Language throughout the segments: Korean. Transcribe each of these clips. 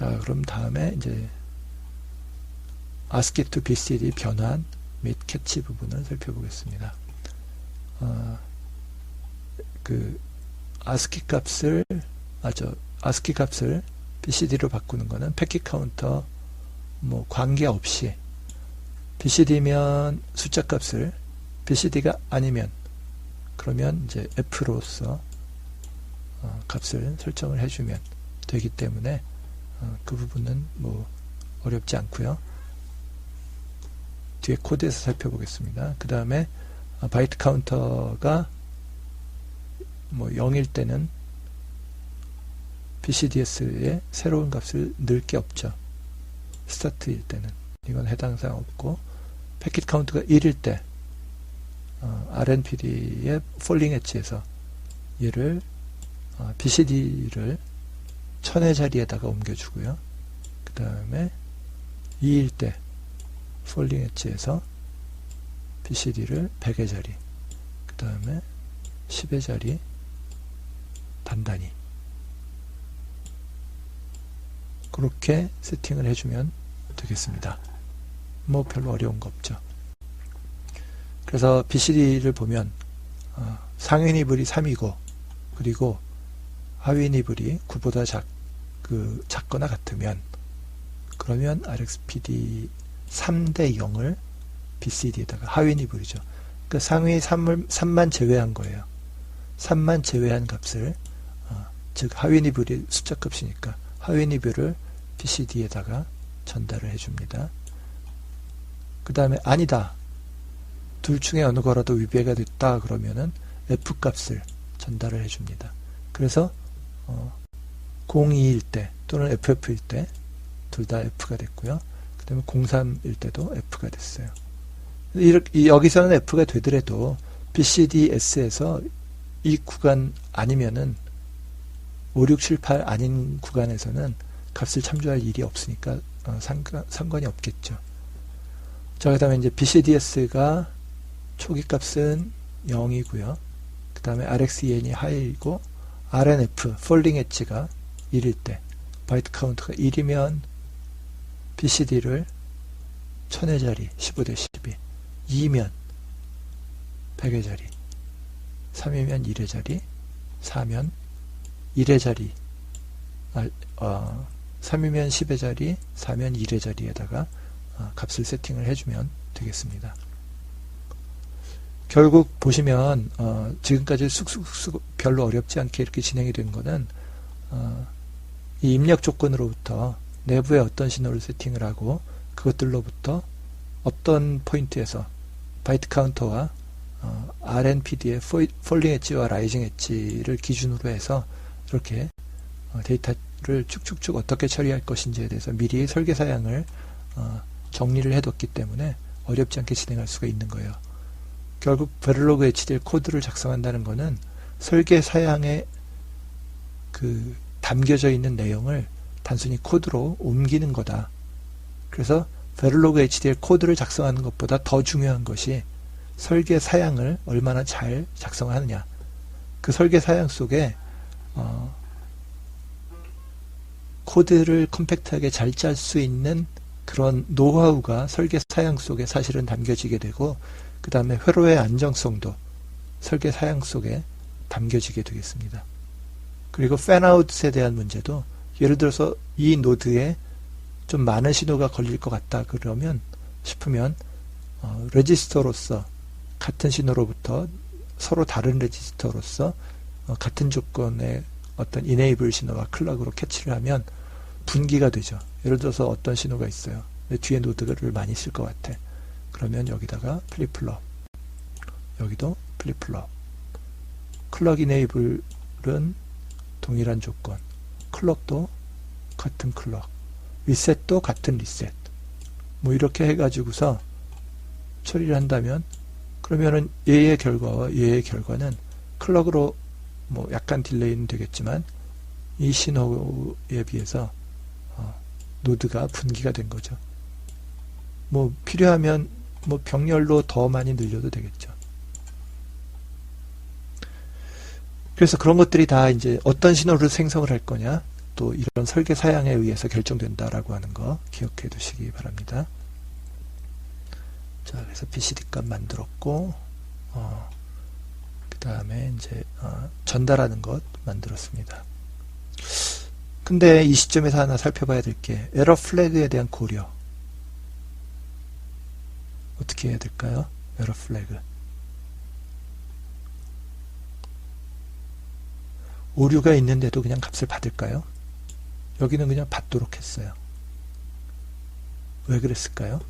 자, 그럼 다음에 이제 ASCII to BCD 변환 및 캐치 부분을 살펴보겠습니다. ASCII 값을 BCD로 바꾸는 거는 패킷 카운터 뭐 관계없이 BCD면 숫자 값을 BCD가 아니면 그러면 이제 F로서 값을 설정을 해주면 되기 때문에 그 부분은 뭐 어렵지 않고요. 뒤에 코드에서 살펴보겠습니다. 그 다음에 바이트 카운터가 뭐 0일 때는 BCDS에 새로운 값을 넣을 게 없죠. 스타트일 때는 이건 해당 사항 없고, 패킷 카운트가 1일 때 RNPD의 폴링 엣지에서 얘를 BCD를 1000의 자리에다가 옮겨주고요. 그 다음에 2일 때 폴링 엣지에서 BCD를 100의 자리, 그 다음에 10의 자리 단단히 그렇게 세팅을 해주면 되겠습니다. 뭐 별로 어려운 거 없죠. 그래서 BCD를 보면 상위 니블이 3이고 그리고 하위 니블이 9보다 작거나 같으면 그러면 RxPD 3대 0을 BCD에다가 하위 니블이죠. 그러니까 상위 3만 제외한 거예요. 3만 제외한 값을 즉 하위 니블이 숫자 값이니까 하위 니블을 BCD에다가 전달을 해줍니다. 그 다음에 아니다. 둘 중에 어느 거라도 위배가 됐다 그러면은 F 값을 전달을 해줍니다. 그래서 02일 때 또는 FF일 때 둘 다 F가 됐고요. 그 다음에 03일 때도 F가 됐어요. 여기서는 F가 되더라도 BCDS에서 이 구간 아니면은 5, 6, 7, 8 아닌 구간에서는 값을 참조할 일이 없으니까 상관이 없겠죠. 자, 그 다음에 이제 BCDS가 초기 값은 0이고요. 그 다음에 RxEN이 하이고 RNF, 폴링 엣지가 1일 때, 바이트 카운트가 1이면 BCD를 1000의 자리, 15대 12, 2면 100의 자리, 3이면 1의 자리, 4면 1의 자리, 3이면 10의 자리, 4면 1의 자리에다가 값을 세팅을 해주면 되겠습니다. 결국 보시면 지금까지 쑥쑥 별로 어렵지 않게 이렇게 진행이 된 거는 이 입력 조건으로부터 내부에 어떤 신호를 세팅을 하고 그것들로부터 어떤 포인트에서 바이트 카운터와 RNPD의 폴링 엣지와 라이징 엣지를 기준으로 해서 이렇게 데이터를 쭉쭉쭉 어떻게 처리할 것인지에 대해서 미리 설계 사양을 정리를 해뒀기 때문에 어렵지 않게 진행할 수가 있는 거예요. 결국 베를로그 HDL 코드를 작성한다는 것은 설계 사양에 담겨져 있는 내용을 단순히 코드로 옮기는 거다. 그래서 베를로그 HDL 코드를 작성하는 것보다 더 중요한 것이 설계 사양을 얼마나 잘 작성하느냐. 그 설계 사양 속에 코드를 컴팩트하게 잘 짤 수 있는 그런 노하우가 설계 사양 속에 사실은 담겨지게 되고, 그 다음에 회로의 안정성도 설계 사양 속에 담겨지게 되겠습니다. 그리고 팬아웃에 대한 문제도 예를 들어서 이 노드에 좀 많은 신호가 걸릴 것 같다 그러면 싶으면 레지스터로서 같은 신호로부터 서로 다른 레지스터로서 같은 조건의 어떤 이네이블 신호와 클럭으로 캐치를 하면 분기가 되죠. 예를 들어서 어떤 신호가 있어요. 뒤에 노드를 많이 쓸 것 같아. 그러면 여기다가 플립플롭, 여기도 플립플롭. 클럭 이네이블은 동일한 조건, 클럭도 같은 클럭, 리셋도 같은 리셋. 뭐 이렇게 해가지고서 처리를 한다면 그러면은 얘의 결과와 얘의 결과는 클럭으로 뭐 약간 딜레이는 되겠지만 이 신호에 비해서 노드가 분기가 된 거죠. 뭐 필요하면 뭐 병렬로 더 많이 늘려도 되겠죠. 그래서 그런 것들이 다 이제 어떤 신호를 생성을 할 거냐, 또 이런 설계 사양에 의해서 결정된다라고 하는 거 기억해 두시기 바랍니다. 자, 그래서 BCD 값 만들었고, 그 다음에 이제 전달하는 것 만들었습니다. 근데 이 시점에서 하나 살펴봐야 될 게 에러 플래그에 대한 고려. 어떻게 해야 될까요? 에러 플래그. 오류가 있는데도 그냥 값을 받을까요? 여기는 그냥 받도록 했어요. 왜 그랬을까요?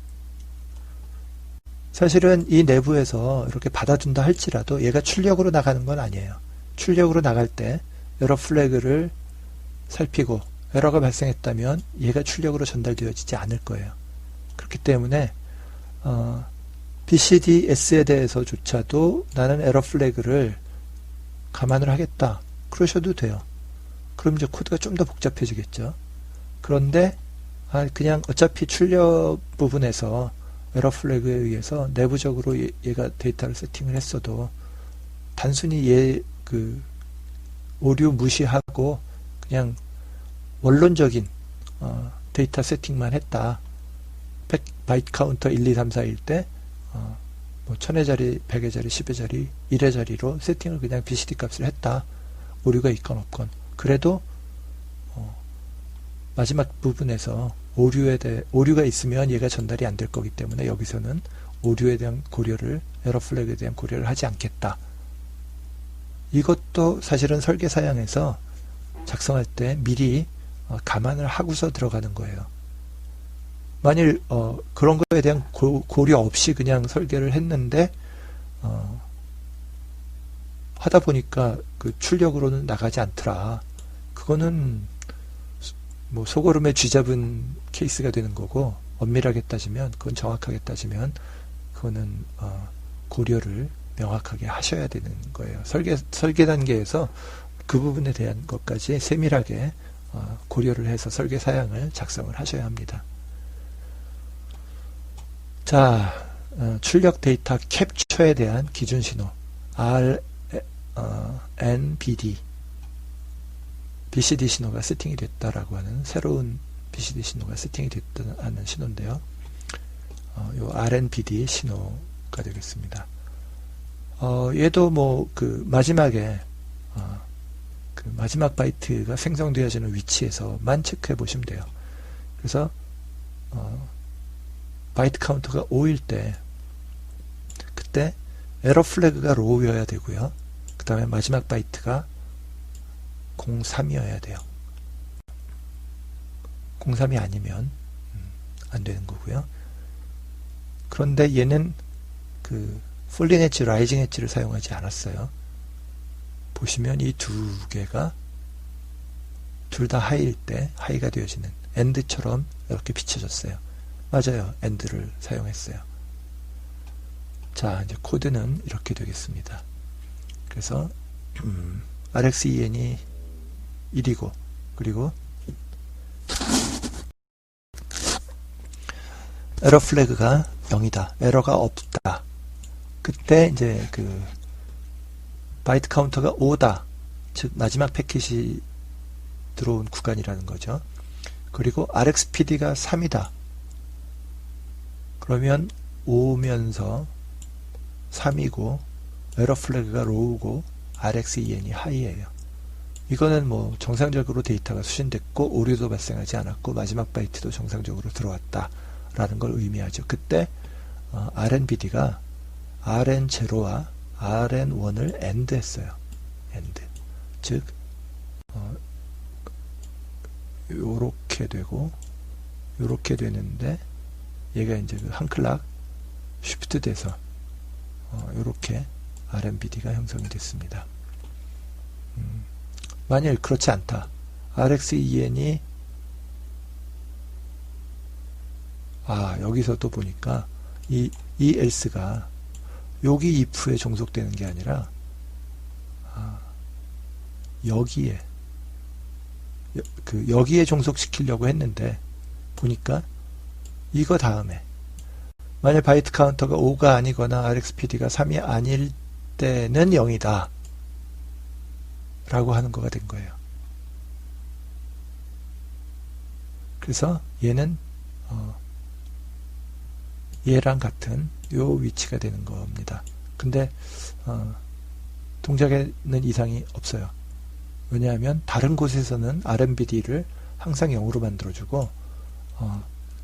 사실은 이 내부에서 이렇게 받아준다 할지라도 얘가 출력으로 나가는 건 아니에요. 출력으로 나갈 때 에러 플래그를 살피고 에러가 발생했다면 얘가 출력으로 전달되어지지 않을 거예요. 그렇기 때문에 BCDS에 대해서조차도 나는 에러 플래그를 감안을 하겠다. 그러셔도 돼요. 그럼 이제 코드가 좀 더 복잡해지겠죠. 그런데 그냥 어차피 출력 부분에서 에러 플래그에 의해서 내부적으로 얘가 데이터를 세팅을 했어도 단순히 오류 무시하고 그냥 원론적인 데이터 세팅만 했다. 바이트 카운터 1, 2, 3, 4일 때 뭐 1000회 자리, 100회 자리, 10회 자리, 1회 자리로 세팅을 그냥 BCD 값을 했다. 오류가 있건 없건. 그래도 마지막 부분에서 오류가 있으면 얘가 전달이 안 될 거기 때문에 여기서는 오류에 대한 고려를, 에러 플래그에 대한 고려를 하지 않겠다. 이것도 사실은 설계 사양에서 작성할 때 미리 감안을 하고서 들어가는 거예요. 만일 그런 거에 대한 고려 없이 그냥 설계를 했는데 하다 보니까 그 출력으로는 나가지 않더라. 그거는 뭐 소고름에 쥐잡은 케이스가 되는 거고, 엄밀하게 따지면, 그건 정확하게 따지면 그거는 고려를 명확하게 하셔야 되는 거예요. 설계 단계에서 그 부분에 대한 것까지 세밀하게 고려를 해서 설계 사양을 작성을 하셔야 합니다. 자, 출력 데이터 캡처에 대한 기준 신호 RNBD BCD 신호가 세팅이 됐다라고 하는 새로운 BCD 신호가 세팅이 됐다는 신호인데요. 요 RNBD 신호가 되겠습니다. 얘도 뭐 그 마지막에 그 마지막 바이트가 생성되어지는 위치에서만 체크해 보시면 돼요. 그래서 바이트 카운터가 5일 때 그때 에러 플래그가 로우여야 되고요. 그 다음에 마지막 바이트가 03이어야 돼요. 03이 아니면 안 되는 거고요. 그런데 얘는 그 폴링 엣지, 라이징 엣지를 사용하지 않았어요. 보시면 이 두 개가 둘 다 하이일 때 하이가 되어지는 엔드처럼 이렇게 비춰졌어요. 맞아요. 엔드를 사용했어요. 자, 이제 코드는 이렇게 되겠습니다. 그래서 RxEN이 1이고 그리고 에러 플래그가 0이다. 에러가 없다. 그때 이제 그 바이트 카운터가 5다. 즉 마지막 패킷이 들어온 구간이라는 거죠. 그리고 RxPD가 3이다. 그러면 5면서 3이고 에러 플래그가 로우고 RxEN이 하이예요. 이거는 뭐 정상적으로 데이터가 수신됐고 오류도 발생하지 않았고 마지막 바이트도 정상적으로 들어왔다 라는 걸 의미하죠. 그때 RNBD가 RN0와 RN1을 AND 했어요. AND. 즉 요렇게 되고 요렇게 되는데 얘가 이제 한 클락 쉬프트 돼서 요렇게 RNBD가 형성이 됐습니다. 만일 그렇지 않다. RxEN이 여기서 또 보니까 이 else가 여기 if에 종속되는 게 아니라 여기에 종속시키려고 했는데 보니까 이거 다음에 만약 바이트 카운터가 5가 아니거나 RxPD가 3이 아닐 때는 0이다 라고 하는 거가 된 거예요. 그래서 얘는 얘랑 같은 요 위치가 되는 겁니다. 근데 동작에는 이상이 없어요. 왜냐하면 다른 곳에서는 RMBD를 항상 0으로 만들어주고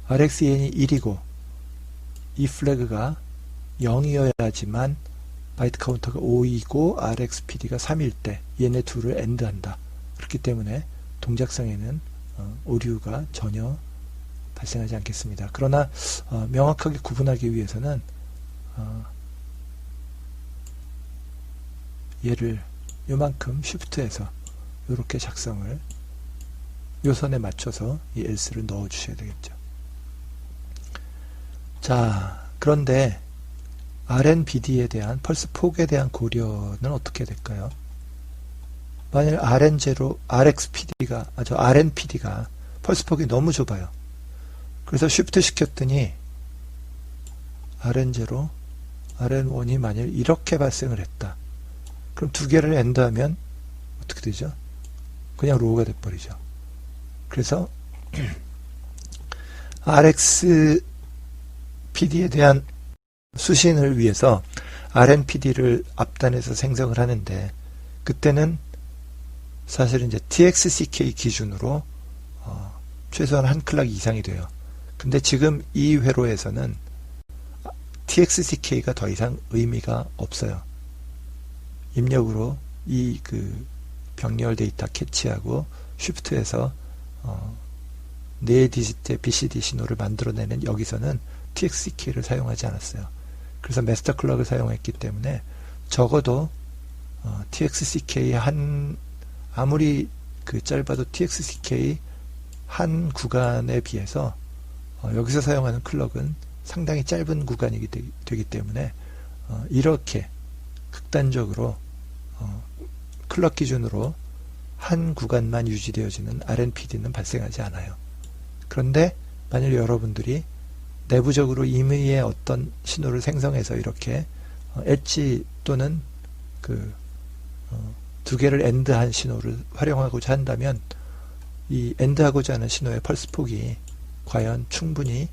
RxEN이 1이고 이 플래그가 0이어야지만 바이트 카운터가 5이고 RxPD가 3일 때 얘네 둘을 AND한다. 그렇기 때문에 동작상에는 오류가 전혀 발생하지 않겠습니다. 그러나 명확하게 구분하기 위해서는 얘를 요만큼 쉬프트해서 이렇게 작성을 요 선에 맞춰서 이 else를 넣어 주셔야 되겠죠. 자, 그런데 RNBD에 대한 펄스 폭에 대한 고려는 어떻게 될까요? 만일 RN0, RxPD가 RNPD가 펄스 폭이 너무 좁아요. 그래서 쉬프트 시켰더니 RN0, RN1이 만일 이렇게 발생을 했다. 그럼 두 개를 AND하면 어떻게 되죠? 그냥 로우가 돼버리죠. 그래서 RxPD에 대한 수신을 위해서 RNPD를 앞단에서 생성을 하는데 그때는 사실 이제 TXCK 기준으로 최소한 한 클락 이상이 돼요. 근데 지금 이 회로에서는 TXCK가 더 이상 의미가 없어요. 입력으로 이 병렬 데이터 캐치하고 쉬프트해서 4디지트의 BCD 신호를 만들어내는 여기서는 TXCK를 사용하지 않았어요. 그래서 마스터 클럭을 사용했기 때문에 적어도 TXCK 아무리 짧아도 TXCK 한 구간에 비해서 여기서 사용하는 클럭은 상당히 짧은 구간이 되기 때문에 이렇게 극단적으로 클럭 기준으로 한 구간만 유지되어지는 RNPD는 발생하지 않아요. 그런데 만일 여러분들이 내부적으로 임의의 어떤 신호를 생성해서 이렇게 엣지 또는 두 개를 AND한 신호를 활용하고자 한다면 이 AND하고자 하는 신호의 펄스 폭이 과연 충분히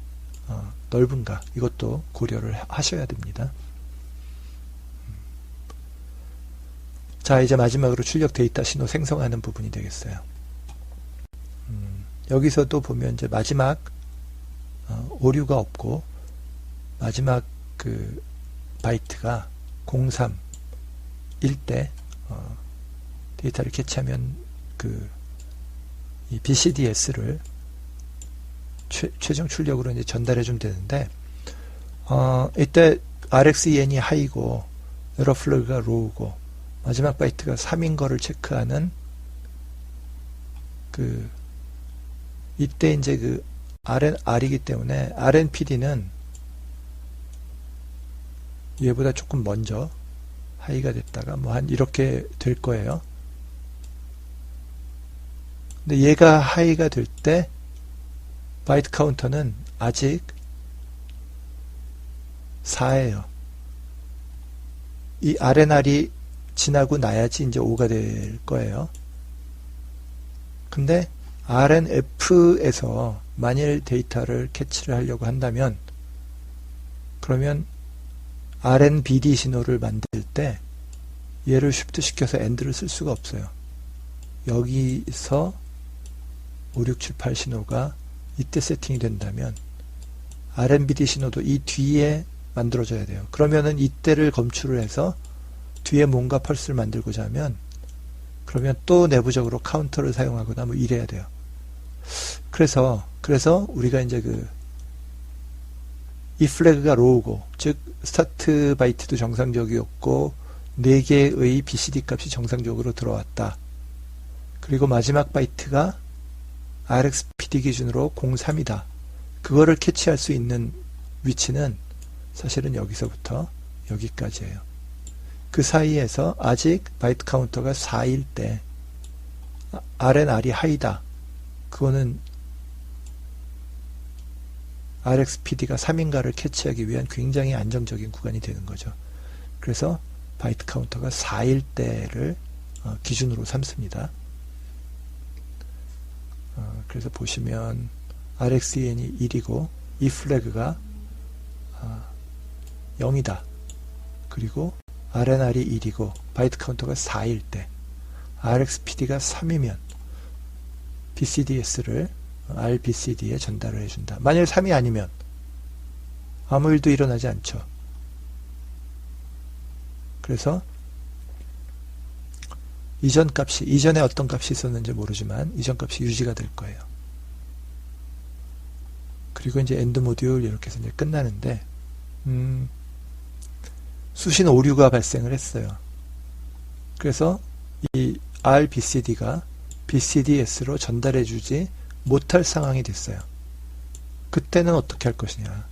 넓은가, 이것도 고려를 하셔야 됩니다. 자, 이제 마지막으로 출력 데이터 신호 생성하는 부분이 되겠어요. 여기서도 보면 이제 마지막 오류가 없고 마지막 바이트가 03일 때 데이터를 캐치하면 이 BCDS를 최종 출력으로 이제 전달해 주면 되는데 이때 RxEN이 하이고 에러 플래그가 로우고 마지막 바이트가 3인 거를 체크하는 이때 이제 RNR이기 때문에 RNPD는 얘보다 조금 먼저 하이가 됐다가 한 이렇게 될 거예요. 근데 얘가 하이가 될 때 바이트 카운터는 아직 4예요. 이 RNR이 지나고 나야지 이제 5가 될 거예요. 근데 RNF에서 만일 데이터를 캐치를 하려고 한다면 그러면 RNBD 신호를 만들 때 얘를 쉬프트 시켜서 AND를 쓸 수가 없어요. 여기서 5, 6, 7, 8 신호가 이때 세팅이 된다면 RNBD 신호도 이 뒤에 만들어져야 돼요. 그러면은 이때를 검출을 해서 뒤에 뭔가 펄스를 만들고자 하면 그러면 또 내부적으로 카운터를 사용하거나 뭐 이래야 돼요. 그래서 우리가 이제 이 플래그가 로우고, 즉 스타트 바이트도 정상적이었고 4개의 BCD 값이 정상적으로 들어왔다. 그리고 마지막 바이트가 RxPD 기준으로 03이다. 그거를 캐치할 수 있는 위치는 사실은 여기서부터 여기까지예요. 그 사이에서 아직 바이트 카운터가 4일 때 RNR이 하이다. 그거는 RxPD가 3인가를 캐치하기 위한 굉장히 안정적인 구간이 되는 거죠. 그래서 바이트 카운터가 4일 때를 기준으로 삼습니다. 그래서 보시면 RxEN이 1이고 이 플래그가 0이다. 그리고 RNR이 1이고 바이트 카운터가 4일 때 RxPD가 3이면 BCDS를 RBCD에 전달을 해준다. 만일 3이 아니면 아무 일도 일어나지 않죠. 그래서 이전에 어떤 값이 있었는지 모르지만 이전 값이 유지가 될 거예요. 그리고 이제 엔드 모듈 이렇게 해서 이제 끝나는데 수신 오류가 발생을 했어요. 그래서 이 RBCD가 BCDS로 전달해주지 못할 상황이 됐어요. 그때는 어떻게 할 것이냐.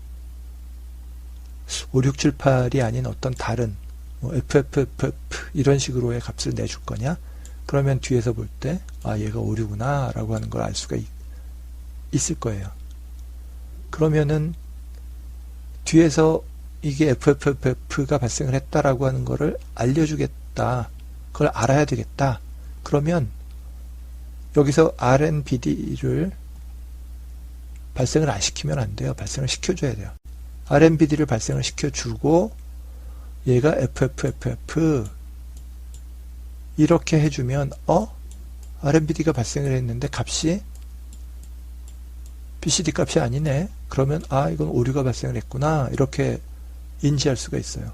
5678이 아닌 어떤 다른 FFFF 이런 식으로의 값을 내줄 거냐. 그러면 뒤에서 볼 때 얘가 오류구나 라고 하는 걸 알 수가 있을 거예요. 그러면은 뒤에서 이게 FFFF가 발생을 했다라고 하는 거를 알려주겠다. 그걸 알아야 되겠다. 그러면 여기서 RNBD를 발생을 안 시키면 안 돼요. 발생을 시켜줘야 돼요. RNBD를 발생을 시켜주고 얘가 FFFF 이렇게 해주면 RNBD가 발생을 했는데 값이 BCD 값이 아니네. 그러면 이건 오류가 발생을 했구나. 이렇게 인지할 수가 있어요.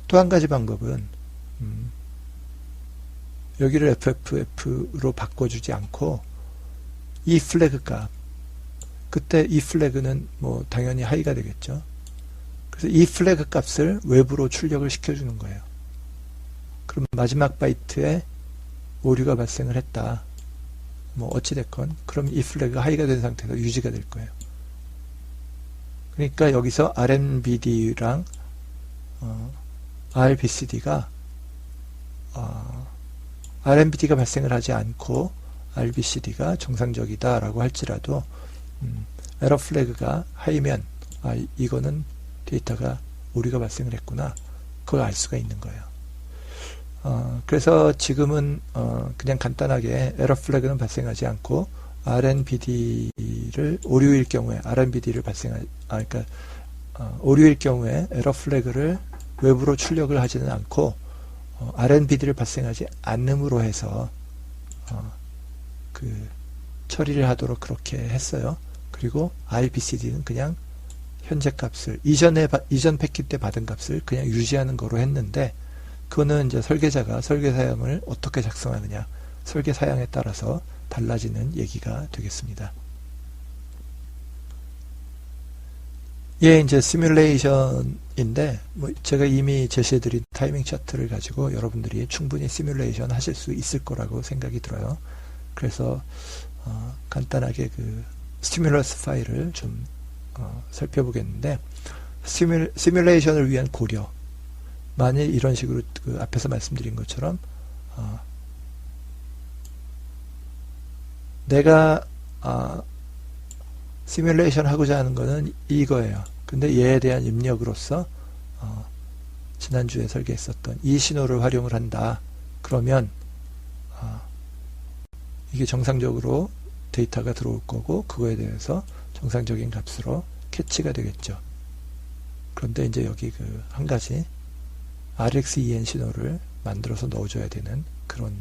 또 한 가지 방법은 여기를 FFF로 바꿔주지 않고 이 플래그 값, 그때 이 플래그는 뭐 당연히 하이가 되겠죠. 그래서 이 플래그 값을 외부로 출력을 시켜주는 거예요. 그럼 마지막 바이트에 오류가 발생을 했다. 뭐 어찌됐건 그럼 이 플래그가 하이가 된 상태에서 유지가 될 거예요. 그러니까 여기서 RNBD랑 RBCD가 RNBD가 발생을 하지 않고 RBCD가 정상적이다 라고 할지라도 에러 플래그가 하이면 이거는 데이터가 오류가 발생을 했구나. 그걸 알 수가 있는 거예요. 그래서 지금은 그냥 간단하게 에러 플래그는 발생하지 않고 RNBD를 오류일 경우에 RNBD를 그러니까 오류일 경우에 에러 플래그를 외부로 출력을 하지는 않고 RNBD를 발생하지 않음으로 해서 그 처리를 하도록 그렇게 했어요. 그리고 RBCD는 그냥 현재 값을 이전 패킷 때 받은 값을 그냥 유지하는 거로 했는데 그거는 이제 설계자가 설계 사양을 어떻게 작성하느냐 설계 사양에 따라서 달라지는 얘기가 되겠습니다. 이제 시뮬레이션인데 뭐 제가 이미 제시해드린 타이밍 차트를 가지고 여러분들이 충분히 시뮬레이션 하실 수 있을 거라고 생각이 들어요. 그래서 간단하게 그 스티뮬러스 파일을 좀 살펴보겠는데 시뮬레이션을 위한 고려 만일 이런 식으로 그 앞에서 말씀드린 것처럼 내가 시뮬레이션 하고자 하는 거는 이거예요. 근데 얘에 대한 입력으로서 지난주에 설계했었던 이 신호를 활용을 한다. 그러면 이게 정상적으로 데이터가 들어올 거고 그거에 대해서 정상적인 값으로 캐치가 되겠죠. 그런데 이제 여기 그 한 가지 RxEN 신호를 만들어서 넣어줘야 되는 그런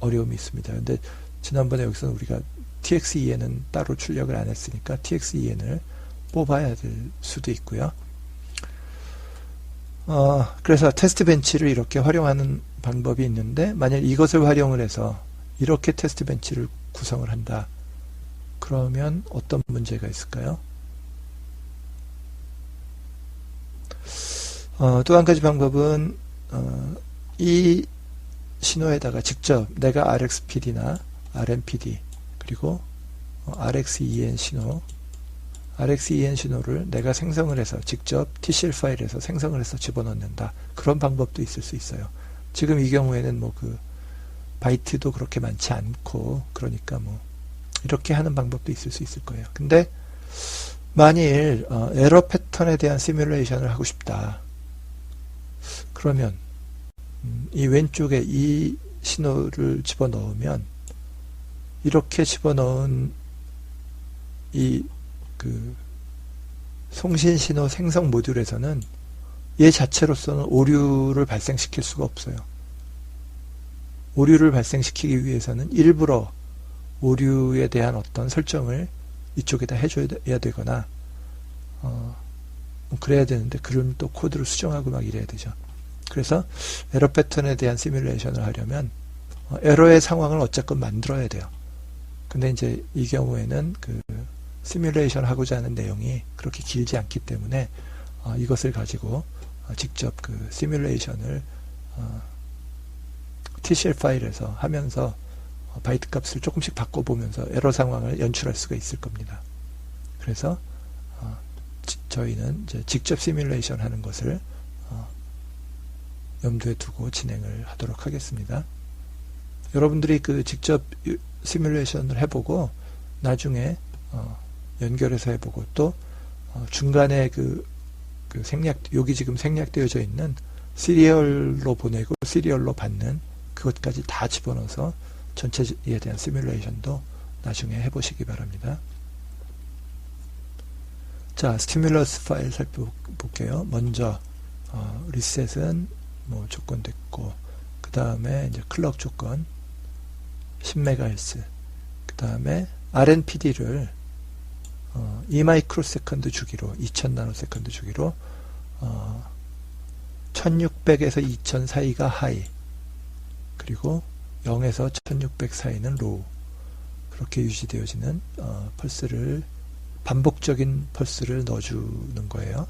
어려움이 있습니다. 근데 지난번에 여기서는 우리가 TXEN은 따로 출력을 안 했으니까 TXEN을 뽑아야 될 수도 있고요. 그래서 테스트 벤치를 이렇게 활용하는 방법이 있는데 만약 이것을 활용을 해서 이렇게 테스트 벤치를 구성을 한다. 그러면 어떤 문제가 있을까요? 또 한 가지 방법은 이 신호에다가 직접 내가 RxPD나 RNPD 그리고 RxEN 신호를 내가 생성을 해서 직접 TCL 파일에서 생성을 해서 집어넣는다. 그런 방법도 있을 수 있어요. 지금 이 경우에는 뭐 그 바이트도 그렇게 많지 않고 그러니까 뭐 이렇게 하는 방법도 있을 수 있을 거예요. 근데 만일 에러 패턴에 대한 시뮬레이션을 하고 싶다. 그러면 이 왼쪽에 이 신호를 집어넣으면 이렇게 집어넣은 이 그 송신 신호 생성 모듈에서는 얘 자체로서는 오류를 발생시킬 수가 없어요. 오류를 발생시키기 위해서는 일부러 오류에 대한 어떤 설정을 이쪽에다 해줘야 되거나 그래야 되는데, 그럼 또 코드를 수정하고 막 이래야 되죠. 그래서 에러 패턴에 대한 시뮬레이션을 하려면 에러의 상황을 어쨌건 만들어야 돼요. 근데 이제 이 경우에는 그 시뮬레이션 하고자 하는 내용이 그렇게 길지 않기 때문에 이것을 가지고 직접 그 시뮬레이션을 TCL 파일에서 하면서 바이트 값을 조금씩 바꿔보면서 에러 상황을 연출할 수가 있을 겁니다. 그래서 저희는 이제 직접 시뮬레이션 하는 것을 염두에 두고 진행을 하도록 하겠습니다. 여러분들이 그 직접 시뮬레이션을 해보고 나중에 연결해서 해보고 또 중간에 그 여기 지금 생략되어져 있는 시리얼로 보내고 시리얼로 받는 그것까지 다 집어넣어서 전체에 대한 시뮬레이션도 나중에 해보시기 바랍니다. 자, 스티뮬러스 파일 살펴볼게요. 먼저 리셋은 뭐 조건 됐고, 그 다음에 이제 클럭 조건 10MHz, 그 다음에 RNPD를 2마이크로세컨드 주기로 2000나노세컨드 주기로 1600에서 2000 사이가 하이, 그리고 0에서 1600 사이는 로우, 그렇게 유지되어지는 펄스를, 반복적인 펄스를 넣어주는 거예요.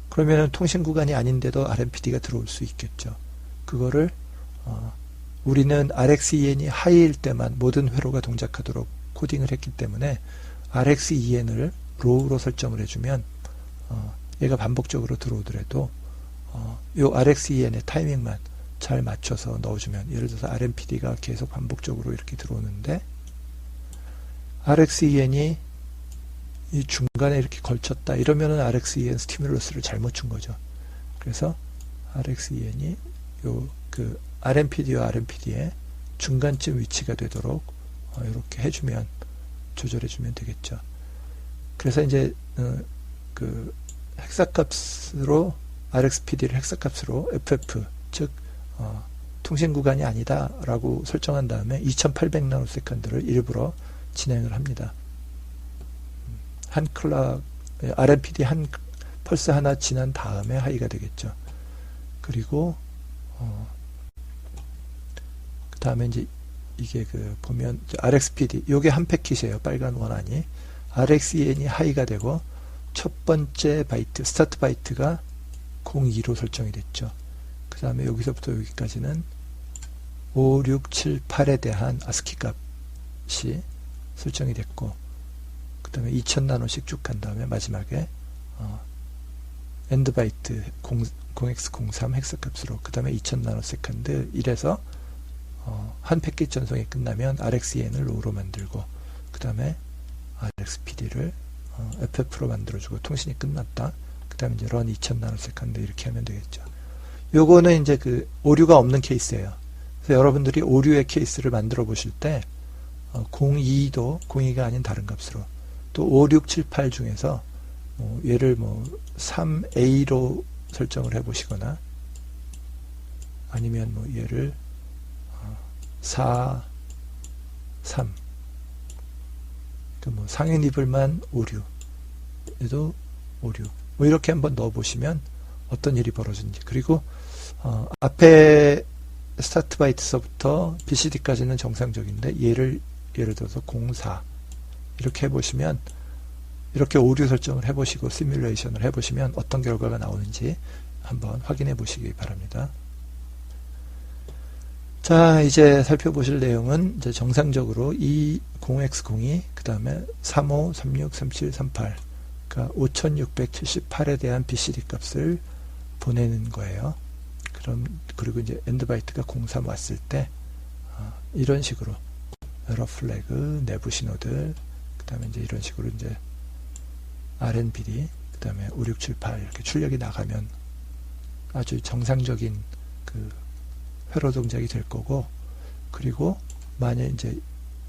그러면 통신 구간이 아닌데도 RMPD가 들어올 수 있겠죠. 그거를 우리는 RxEN이 하이일 때만 모든 회로가 동작하도록 코딩을 했기 때문에 RxEN을 로우로 설정을 해주면 얘가 반복적으로 들어오더라도 요 RxEN의 타이밍만 잘 맞춰서 넣어주면, 예를 들어서 RMPD가 계속 반복적으로 이렇게 들어오는데 RxEN이 이 중간에 이렇게 걸쳤다 이러면은 RxEN 스티뮬러스를 잘못 준 거죠. 그래서 RxEN이 요 그 RMPD와 RMPD의 중간쯤 위치가 되도록 이렇게 해주면, 조절해주면 되겠죠. 그래서 이제 그 헥사값으로 RxPD를 헥사값으로 FF, 즉 통신 구간이 아니다라고 설정한 다음에 2800나노세컨드를 일부러 진행을 합니다. 한 클락, RMPD 한 펄스 하나 지난 다음에 하이가 되겠죠. 그리고 그 다음에 이제 이게 그 보면 RxPD, 요게 한 패킷이에요. 빨간 원안이. RxEN이 하이가 되고 첫 번째 바이트, 스타트 바이트가 02로 설정이 됐죠. 그 다음에 여기서부터 여기까지는 5, 6, 7, 8에 대한 아스키 값이 설정이 됐고, 그 다음에 2000나노씩 쭉 간 다음에 마지막에 엔드 바이트 0x03 헥사 값으로, 그 다음에 2000나노세컨드 이래서 한 패킷 전송이 끝나면 RxEN을 로우로 만들고, 그 다음에 RxPD를 FF로 만들어주고 통신이 끝났다. 그 다음에 이제 런 2000나노세컨드 이렇게 하면 되겠죠. 요거는 이제 그 오류가 없는 케이스예요. 그래서 여러분들이 오류의 케이스를 만들어 보실 때 02도 02가 아닌 다른 값으로, 또 5, 6, 7, 8 중에서 얘를 3A로 설정을 해 보시거나, 아니면 얘를 4, 3, 그 상위니블만 오류, 얘도 오류, 이렇게 한번 넣어 보시면 어떤 일이 벌어지는지. 그리고 앞에 스타트 바이트서부터 BCD까지는 정상적인데 얘를 예를 들어서 04 이렇게 해보시면, 이렇게 오류 설정을 해보시고 시뮬레이션을 해보시면 어떤 결과가 나오는지 한번 확인해 보시기 바랍니다. 자, 이제 살펴보실 내용은 이제 정상적으로 이 0x02, 그 다음에 35, 36, 37, 38, 그러니까 5678에 대한 BCD 값을 보내는 거예요. 그리고 이제 엔드 바이트가 03 왔을 때 이런 식으로 에러 플래그, 내부 신호들, 그 다음에 이제 이런 식으로 이제 RNPD, 그 다음에 5678 이렇게 출력이 나가면 아주 정상적인 그 회로 동작이 될 거고, 그리고 만약 이제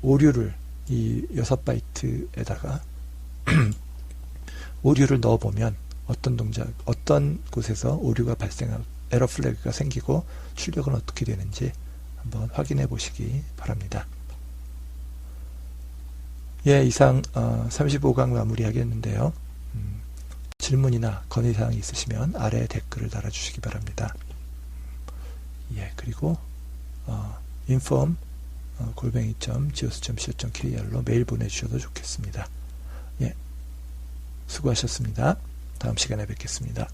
오류를 이 6바이트에다가 오류를 넣어보면 어떤 동작, 어떤 곳에서 오류가 발생하고 에러 플래그가 생기고 출력은 어떻게 되는지 한번 확인해 보시기 바랍니다. 예, 이상 35강 마무리하겠는데요. 질문이나 건의사항이 있으시면 아래에 댓글을 달아주시기 바랍니다. 예, 그리고 inform @geos.co.kr로 메일 보내주셔도 좋겠습니다. 예, 수고하셨습니다. 다음 시간에 뵙겠습니다.